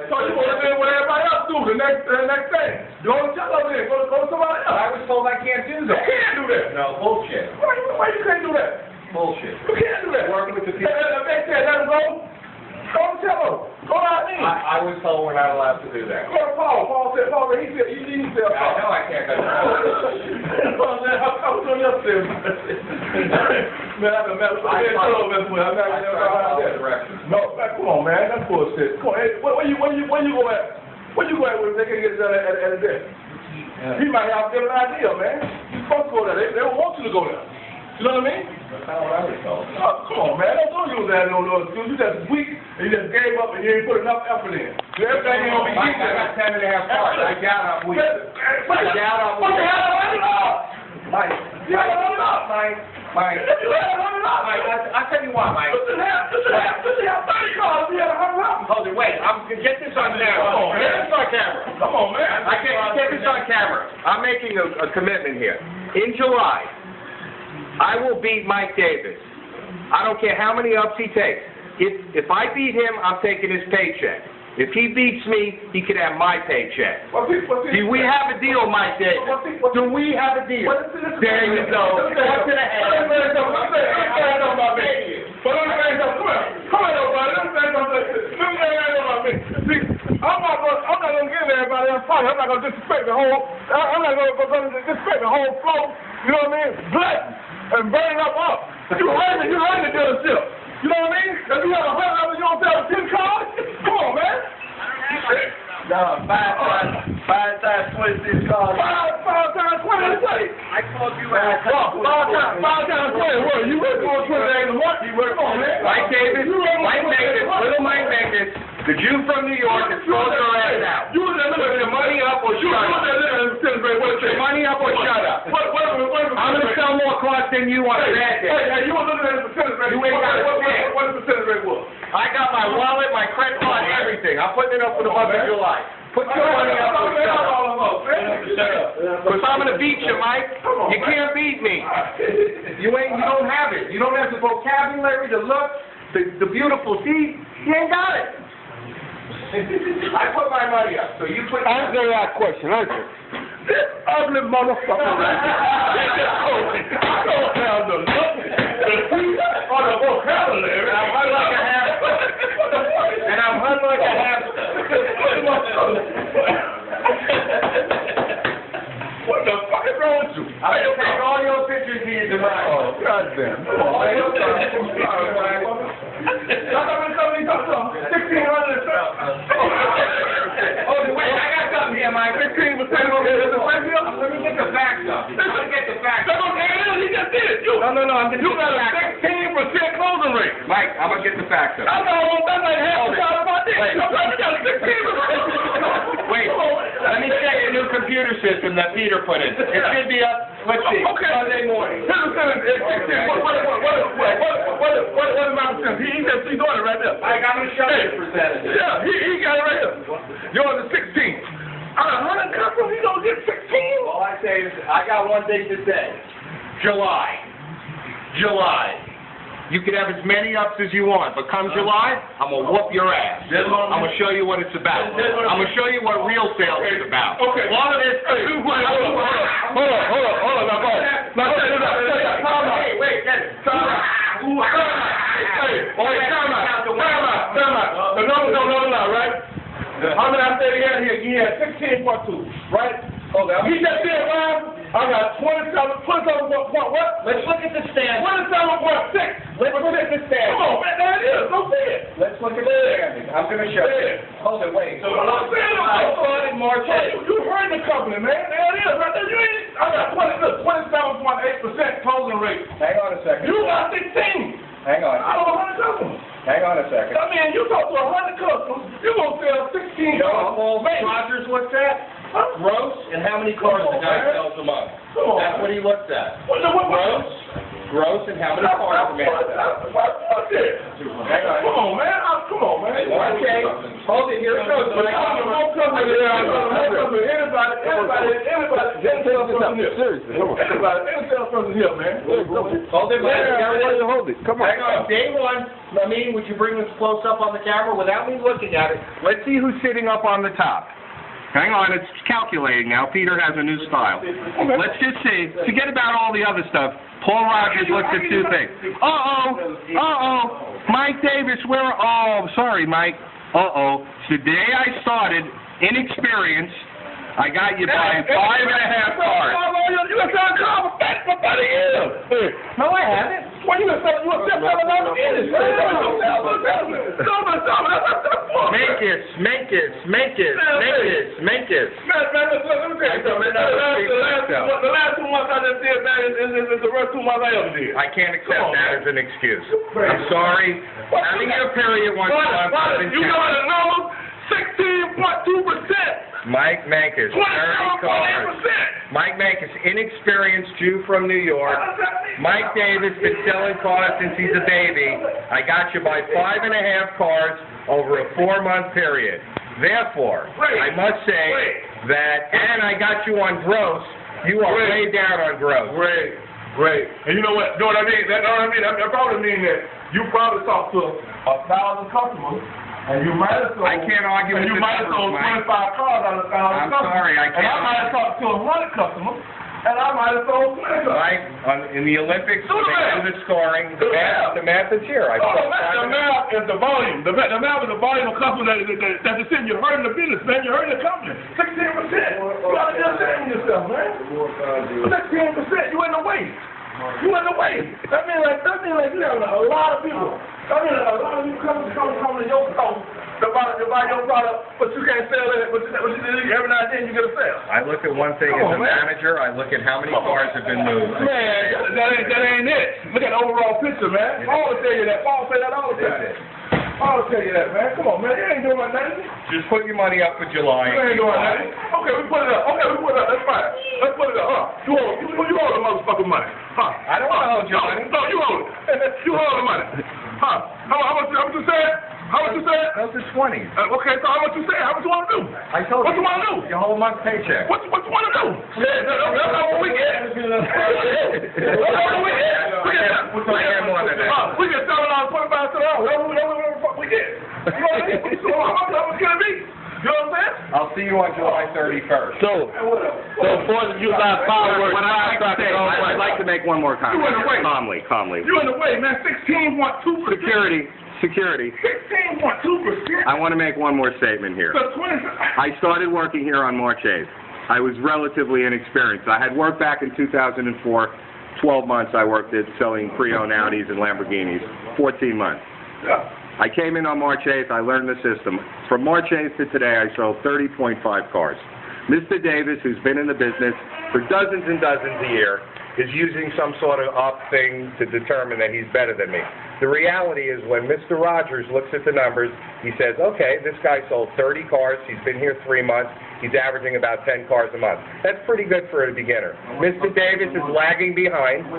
So you want to do what everybody else do the next thing. Don't tell them this. Go to somebody else. I was told I can't do that. You can't do that. No, bullshit. Why you can't do that? Bullshit. You can't do that. Working with the people. If they said let them go, don't tell them. Go out there. I was told we're not allowed to do that. Go to Paul. Paul said, he said, you said Paul. I know I can't go to Paul said, I was on your stairs. Man, I've never No, come on, man. That's bullshit. Come on. Hey, where you go at? Where you go at when they can get done at a desk? He might have a different idea, man. You're supposed to go there. They don't want you to go there. You know what I mean? That's not what I was told. Oh, come on, man. Don't use that no excuse. You just weak and you just gave up and you ain't put enough effort in. So everything ain't gonna be easy. I got 10 and a half parts. I doubt I'm weak. I doubt I'm weak. What the hell are you up? Mike. You gotta run it up, Mike. You gotta run it up. Mike, I'll tell you what, Mike. Listen, have 30 cars. You gotta run it up. Hold it, wait. I'm gonna get this on camera. Come on, man. Get this on camera. Come on, man. I can't get this on camera. I'm making a commitment here. In July, I will beat Mike Davis. I don't care how many ups he takes. If I beat him, I'm taking his paycheck. If he beats me, he could have my paycheck. Do we have a deal, Mike Davis? Do we have a deal? There you go. Come to the head. I'm not going to give everybody else fight. I'm not going to disrespect the whole. I'm not going to disrespect the whole flow. You know what I mean? Black and burn up. You heard the dealership. You know what I mean? If you have a $100, you don't sell 10 cars. Come on, man. No, 5 times 26 cars. 5 times 20. I told you 5 times 20. What? You work on 20 days a month. You work on that. Mike Davis, little Mike Davis, the Jew from New York that throws her ass out. You was Put the money up or shut up. Put the money up or shut up. I'm going to sell more cars than you on a bad day. Hey, you were looking at the percentage rate. You ain't got a chance. What the percentage rate was? I got my wallet, my credit card, everything. I'm putting it up for the month of July. Put your money up or shut up. Because I'm going to beat you, Mike. You can't beat me. You don't have it. You don't have the vocabulary, the look, the beautiful teeth. You ain't got it. I put my money up, so you put. Answer that question, answer. This ugly motherfucker right here. I don't have the look, the teeth, or the vocabulary. And I'm hung like a half. And I'm hung like a half. What the fuck is wrong with you? I'm going to take all your pictures here tonight. Oh, goddamn. Come on, man. Wait, I got something here, Mike. 15% over here. Let me get the facts up. I'm going to get the facts up. He just did it. No, I'm going to You get got the a facts up. 16% closing rate. Mike, I'm going to get the facts up. I know that's like half a dollar about this. Wait. You got a 16%. Wait, let me check the new computer system that Peter put in. It should be up, let's see, Sunday morning. What about him? He said he's doing it right there. Mike, I'm going to show you the percentage. Yeah, he got it right here. Yours is 16. Out of 100 customers, he don't get 16? All I say is, I got one thing to say. July. You can have as many ups as you want, but come July, I'm going to whoop your ass. I'm going to show you what it's about. I'm going to show you what real sales is about. Okay. A lot of this... Hold on. Hey, wait, get it. Time out. The number's not right? How many I said he had 16.2, right? Okay. He just did I got 27 what? Let's look at the stats. 27.6. Let's look at the stats. Come on, man, there it is. Go see it. Let's look at the standings. I'm going to show you. Hold it, wait. So I'm saying, I started March 8th. You heard the company, man. There it is, right there. I got 27.8% closing rate. Hang on a second. You got 16. Hang on. I don't know 100 customers. Hang on a second. I mean, you talk to 100 customers, you're going to sell 16 cars. Paul Rogers looks at gross and how many cars the guy sells a month. That's what he looks at. Gross gross and how many cars are made. Come on, man. Come on, man. Okay. Hold it. Here it goes. Hold it. Come on. Hang on. Day one, would you bring this close up on the camera without me looking at it? Let's see who's sitting up on the top. Hang on, it's calculating now. Peter has a new style. Let's just see. Forget about all the other stuff. Paul Rogers looks at two things. Mike Davis, sorry, Mike. Today I started, inexperienced. I got you by 5.5 cars. You got to call for buddy here. No, I haven't. When you were selling, Make it. The last 2 months I just did, man, is the worst 2 months I ever did. I can't accept that as an excuse. I'm sorry. Having a period once a month. You know the number? 16.2%. Mike Mankus, 30 cars. Mike Mankus, inexperienced Jew from New York. Mike Davis, been selling cars since he's a baby. I got you by 5.5 cars over a 4-month period. Therefore, I must say that, and I got you on gross. You are way down on gross. Great. And you know what? You know what I mean? That probably means that you probably talked to 1,000 customers. And you might have sold, I can't argue with you might have sold 25 cars out of 1,000 customers. I'm sorry, I can't. And I might have talked to 100 customers, and I might have sold 20 cars. Mike, in the Olympics, they do the scoring. The math is here. The math is the volume. The math is the volume of customers that's the thing. You're hurting the business, man. You're hurting the company. 16%. You got to understand yourself, man. 16%. You in the way. That means like you have a lot of people. That means a lot of you come to your store to buy your product, but you can't sell it. But every now and then you get a sale. I look at one thing as a manager. I look at how many cars have been moved. Man, that ain't it. Look at the overall picture, man. Paul will tell you that. Paul say that all the time. I'll tell you that, man. Come on, man. You ain't doing nothing. Just put your money up for July. You ain't doing nothing. Okay, we put it up. That's fine. Let's put it up. You owe the motherfucking money. I don't want to hold your money. No, you owe it. You owe the money. How much you said? How much you said? Those are 20. Okay, so how much you said? How much you want to do? I told you. What you want to do? Your whole month paycheck. What you want to do? That's not what we get. That's not what we get. We get $7.25 to the hour. Whatever the fuck we get. You know what I mean? So how much can it be? You know what I'm saying? I'll see you on July 31st. So 4th of July fireworks. I'd like to make one more comment. Calmly. You in the way, man. 16.2%. Security. 16.2%. I want to make one more statement here. I started working here on March 8th. I was relatively inexperienced. I had worked back in 2004. 12 months I worked at selling pre-owned Audis and Lamborghinis. 14 months. I came in on March 8th. I learned the system. From March 8th to today, I sold 30.5 cars. Mr. Davis, who's been in the business for dozens and dozens a year, is using some sort of up thing to determine that he's better than me. The reality is when Mr. Rogers looks at the numbers, he says, okay, this guy sold 30 cars, he's been here 3 months, he's averaging about 10 cars a month. That's pretty good for a beginner. Mr. Davis is lagging behind, and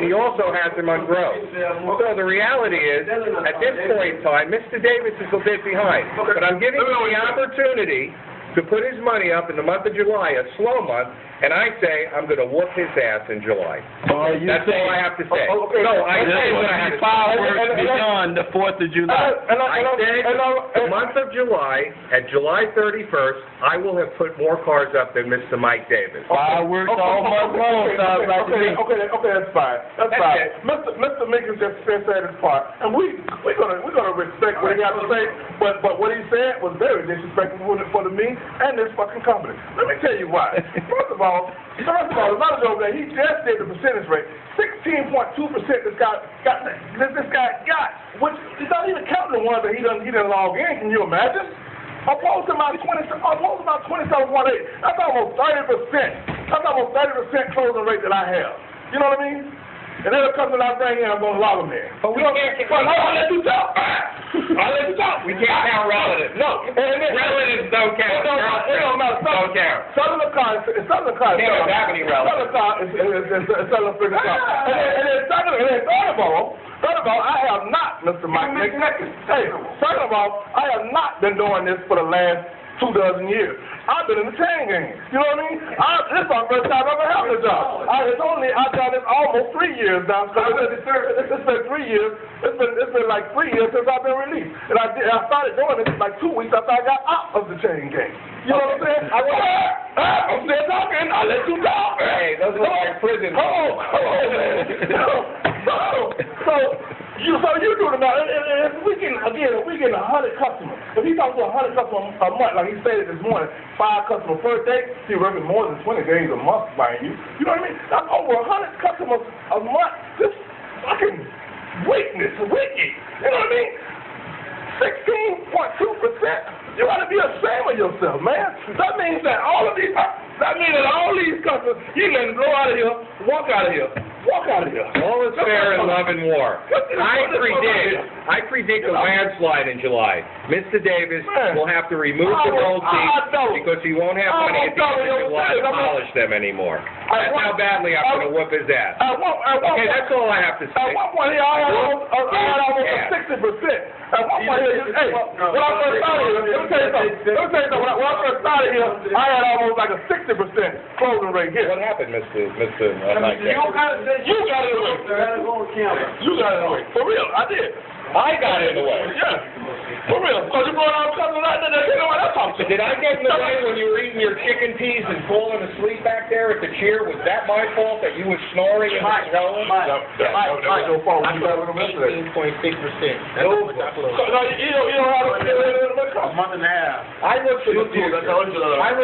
he also has him on growth. So the reality is, at this point in time, Mr. Davis is a bit behind. But I'm giving him the opportunity to put his money up in the month of July, a slow month, and I say I'm going to whoop his ass in July. That's all I have to say. No, I say what I have to say. Fireworks beyond the 4th of July. I said the month of July, at July 31st, I will have put more cars up than Mr. Mike Davis. Fireworks all month long. Okay, that's fine. That's fine. Mr. Mickens just said his part, and we're gonna respect what he has to say. But what he said was very disrespectful for me and this fucking company. Let me tell you why. First of all, another joke that he just did the percentage rate. 16.2% this guy got, which is not even counting the ones that he didn't log in. Can you imagine? Opposed to about 27.8. That's almost 30%. That's almost 30% closing rate that I have. You know what I mean? and every customer I bring in, I'm going to log them in. But we can't get... Well, I'll let you talk. I'll let you talk. We can't count relatives. No. Relatives don't count. It don't matter. Don't count. Selling a car is selling a car. Can't have any relatives. Selling a car is selling a freaking car. And then third of all, I have not, Mr. Mike. Hey, second of all, I have not been doing this for the last 2 dozen years. I've been in the chain game. You know what I mean? This is my first time I've ever had this job. I've done this almost 3 years now. It's been 3 years. It's been like 3 years since I've been released. And I started doing this like 2 weeks after I got out of the chain game. You know what I'm saying? I'm still talking. I'll let you talk. Hey, those are like prison. Oh, man. So you do the math. If we get 100 customers, if he talks to 100 customers a month, like he stated this morning, 5 customers per day, he's working more than 20 days a month, mind you. You know what I mean? That's over 100 customers a month. This fucking weakness, wicked. You know what I mean? 16.2%. You ought to be ashamed of yourself, man. That means that all these customers, you let them go out of here, walk out of here. Walk out of here. All is fair in love and war. I predict a landslide in July. Mr. Davis will have to remove the gold teeth because he won't have money at the end of July to polish them anymore. That's how badly I'm going to whoop his ass. Okay, that's all I have to say. At one point here, I had almost 60%. At one point here, hey, when I first started here, let me tell you something. When I first started here, I had almost like a 60% closing rate here. What happened, Mr. You got it away. You got it away. For real, I did. I got in the way. Yeah. For real. Because you brought out customers like that, you know what I'm talking about. Did I get in the way when you were eating your chicken teas and falling asleep back there at the chair? Was that my fault that you were snoring and snowing? That was your fault. You got it 18.6%. No, you don't have a month and a half. I looked at the reviews. I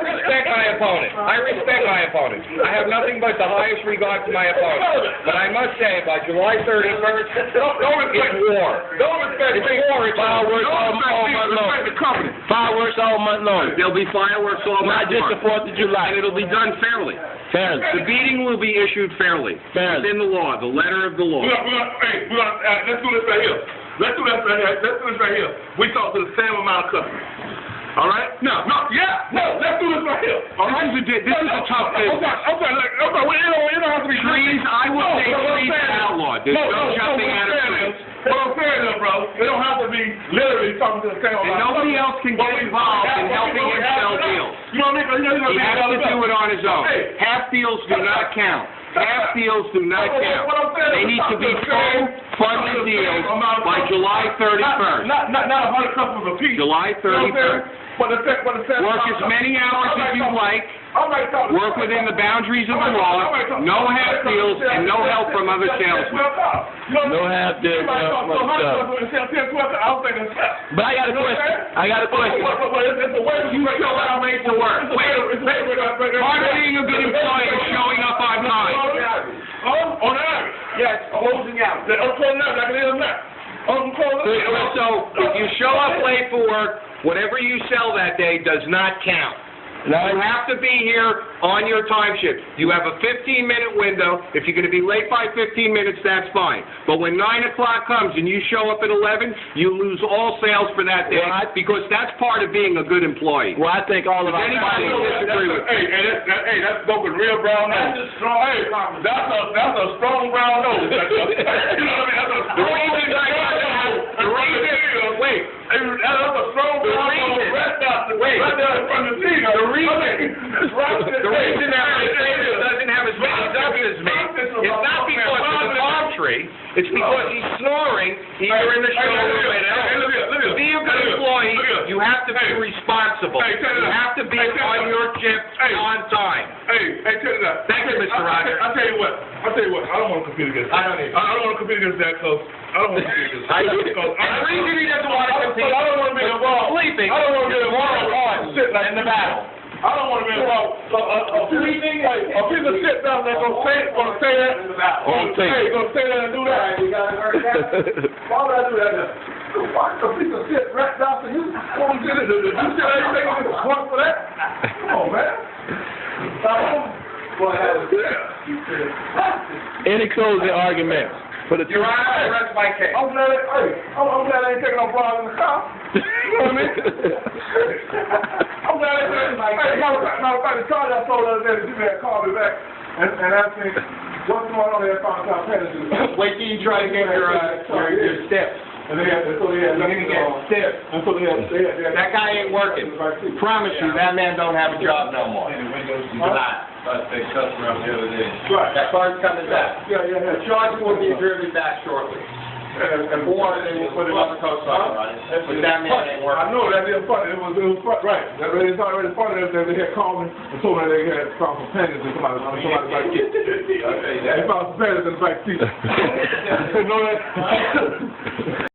respect my opponent. I have nothing but the highest regard for my opponent. But I must say, by July 31st, it's war. Don't respect me. Fireworks all month long. Fireworks all month long. There'll be fireworks all month long. Not just the 4th of July. And it'll be done fairly. The beating will be issued fairly. Within the law, the letter of the law. Let's do this right here. Let's do this right here. We talk to the same amount of customers. All right? No, let's do this right here. All right? This is a tough business. Okay, you don't have to be trees. I will say trees are outlawed. There's no jumping out of trees. What I'm saying is, bro, they don't have to be literally talking to the same amount. And nobody else can get involved in helping him sell deals. You know what I mean? He has to do it on his own. Half deals do not count. Half deals do not count. They need to be full funded deals by July 31st. Not 100 customers apiece. July 31st. Work as many hours as you like. Work within the boundaries of the law. No half deals and no help from other salesmen. No half deals. But I got a question. You show up late to work. Part of being a good employee is showing up on time. On average. Yes, closing out. So if you show up late for work, whatever you sell that day does not count. You have to be here on your time shift. You have a 15-minute window. If you're going to be late by 15 minutes, that's fine. But when 9 o'clock comes and you show up at 11, you lose all sales for that day because that's part of being a good employee. Well, I think all of our anybody disagree with me? Hey, that's spoken real brown nose. That's a strong brown nose. You know what I mean? The reason I got that, the reason, wait. That's a strong brown nose. The reason that my Davis doesn't have as many W's as me is not because of the palm tree. It's because he's snoring either in the showroom or to be a good employee, you have to be responsible. You have to be on your shift on time. Hey, tell you that. Thank you, Mr. Roger. I'll tell you what. I don't want to compete against that. I don't want to compete against that because I don't want to compete against that. The reason he doesn't want to compete I don't want to be involved. Sleeping. I don't want to be involved in the battle. I don't want to be involved. A piece of shit down there gonna say that. Gonna say that and do that. Why would I do that? A piece of shit right down to you. Want to do everything for that? Come on, man. Any closing arguments for the Your Honor, I rest my case. I'm glad I ain't taking no bras in the car. You know what I mean? I'm glad I ain't taking no bras. Matter of fact, the charge I sold the other day, the dude had called me back and asked me, what's going on there? Found out penalty. Wait till you try to get your steps. And they had, so they had, You're gonna get steps. and so they had, That guy ain't working. Promise you, that man don't have a job no more. He's alive. Right. That car's coming back. Yeah. The charge will be driven back shortly. Or they will put another co-sign on it. But that man ain't working. I know that is funny. It was funny, right. It's already funny that they had called me and told me they had found some panties in somebody's back seat. They found some panties in the back seat. You know that?